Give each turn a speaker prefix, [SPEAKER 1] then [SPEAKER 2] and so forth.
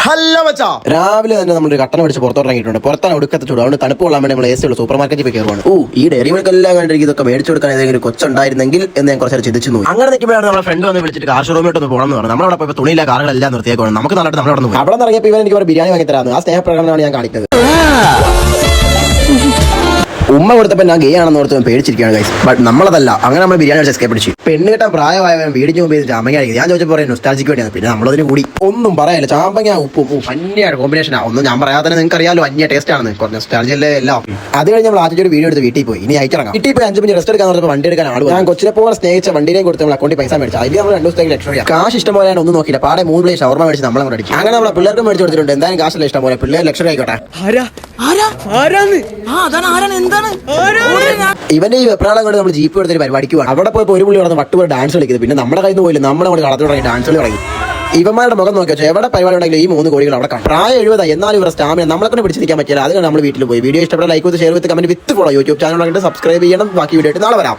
[SPEAKER 1] Hello മച്ചാ, രാവിലെ തന്നെ നമ്മളൊരു കട്ടൻ പിടിച്ച് പുറത്തോട്ടിറങ്ങിയിട്ടുണ്ട്. പുറത്താണ് ഒടുക്കത്തെ ചൂട്. അതുകൊണ്ട് തണുപ്പ് കൊള്ളാൻ വേണ്ടി നമ്മൾ AC ഉള്ള സൂപ്പർ മാർക്കറ്റിൽ പോയി കയറുവാണ്. ഈ ഡയറി മിൽക്ക് എല്ലാം കണ്ടിരിക്കും. ഇതൊക്കെ മേടിച്ചു കൊടുക്കാൻ ഏതെങ്കിലും കൊച്ചുണ്ടായിരുന്നെങ്കിൽ എന്ന് ഞാൻ കുറച്ച് ചിന്തിച്ചു നോക്കി. അങ്ങനെ നിൽക്കുമ്പോഴാണ് നമ്മുടെ ഫ്രണ്ട് വന്ന് വിളിച്ചിട്ട് കാർ ഷോറൂമിലോട്ട് ഒന്ന് പോകണം എന്ന് പറഞ്ഞു. നമ്മളവിടെ പോയി തുണിയില്ല കാറുകളെല്ലാം നിർത്തിയേക്കാണ്. നമുക്ക് നാളെ നമ്മളവിടെ നിന്ന് അവിടെ ഇറങ്ങിയപ്പോൾ ഇവൻ എനിക്ക് ഒരു ബിരിയാണി വാങ്ങി തരാമെന്ന്. ആ സ്നേഹപ്രകടനമാണ് ഞാൻ കാണിക്കുന്നത്. ഉമ്മ കൊടുത്തപ്പോൾ ഞാൻ ഗേ ആണെന്ന് ഓർത്ത് പേടിച്ചിരിക്കുകയാണ് ഗൈസ്. ബട്ട് നമ്മളതല്ല. അങ്ങനെ നമ്മൾ ബിരിയാണി വെച്ച് എസ്കേപ്പ് അടിച്ചു. പെണ്ണ് കിട്ടാൻ പ്രായമായവൻ വീടിന് മുമ്പ് ചാമ്പങ്ങ കഴിക്കും. ഞാൻ ചോദിച്ചപ്പോൾ പറയും നൊസ്റ്റാൾജിക്ക് വേണ്ടിയാണ്. പിന്നെ നമ്മളതിന് കൂടി ഒന്നും പറയാനില്ല. ചാമ്പങ്ങ ഉപ്പും ഭയങ്കര കോമ്പിനേഷനാണ്. ഒന്നും ഞാൻ പറയാതെ നിങ്ങൾക്ക് അറിയാലോ അന്യ ടേസ്റ്റ് ആണെന്ന്. കുറഞ്ഞ നൊസ്റ്റാൾജിയല്ലേ എല്ലാം. അത് കഴിഞ്ഞ് നമ്മൾ ആദ്യം ഒരു വീഡിയോ എടുത്ത് വീട്ടിൽ പോയി. ഇനി അയച്ചിറങ്ങാം. വീട്ടിൽ പോയി 5 മിനിറ്റ് റെസ്റ്റ് എടുക്കാൻ പറഞ്ഞപ്പോൾ വണ്ടി എടുക്കാൻ ആൾ. ഞാൻ കൊച്ചിനെ പോലെ സ്നേഹിച്ച വണ്ടിയും കൊടുത്ത് നമ്മൾ അക്കൗണ്ടിൽ പൈസ മേടിച്ചു. അതിൽ നമ്മൾ 2 ദിവസത്തേക്ക് ലക്ഷ്യം കാശ് ഇഷ്ടം പോലെ ഒന്നും നോക്കില്ല. പാടെ 3 പ്ലേറ്റ് ഷവർമ മേടിച്ച് നമ്മളെ മേടിച്ചു. അങ്ങനെ നമ്മളെ പിള്ളേർക്ക് മേടിച്ചു കൊടുത്തിട്ടുണ്ട്. എന്തായാലും കാശല്ല ഇഷ്ടം പോലെ. പിള്ളേർ ലക്ഷ്യം ആയിക്കോട്ടെ. ഇവന്റെ ഈ വെപ്രാളം കൊണ്ട് നമ്മൾ ജീപ്പ് എടുത്തൊരു പരിപാടിക്ക് പോകണം. അവിടെ പോയപ്പോൾ ഒരു പുള്ളി പറഞ്ഞ വട്ടുപോലെ ഡാൻസ് കളിക്കുന്നത്. പിന്നെ നമ്മുടെ കയ്യിൽ നിന്ന് പോയില്ല. നമ്മളെ കൊണ്ട് കടത്തി തുടങ്ങി ഡാൻസ് കളി തുടങ്ങി. ഇവന്മാരുടെ മുഖം നോക്കി വെച്ചാൽ എവിടെ പരിപാടി ഉണ്ടെങ്കിലും ഈ 3 കോടികൾ അവിടെ കാണും. പ്രായം 70 എന്നാലും ഇവരുടെ സ്റ്റാമിന നമ്മളെ കൊണ്ട് പിടിച്ച് നിൽക്കാൻ പറ്റില്ല. അതുകൊണ്ട് നമ്മൾ വീട്ടിൽ പോയി. വീഡിയോ ഇഷ്ടപ്പെട്ട ലൈക്ക് ചെയ്ത് ഷെയർ ചെയ്ത് കമന്റ് വിത്ത് ഫോളോ. യൂട്യൂബ് ചാനൽ സബ്സ്ക്രൈബ് ചെയ്യണം. ബാക്കി വീഡിയോ ആയിട്ട് നാളെ വരാം.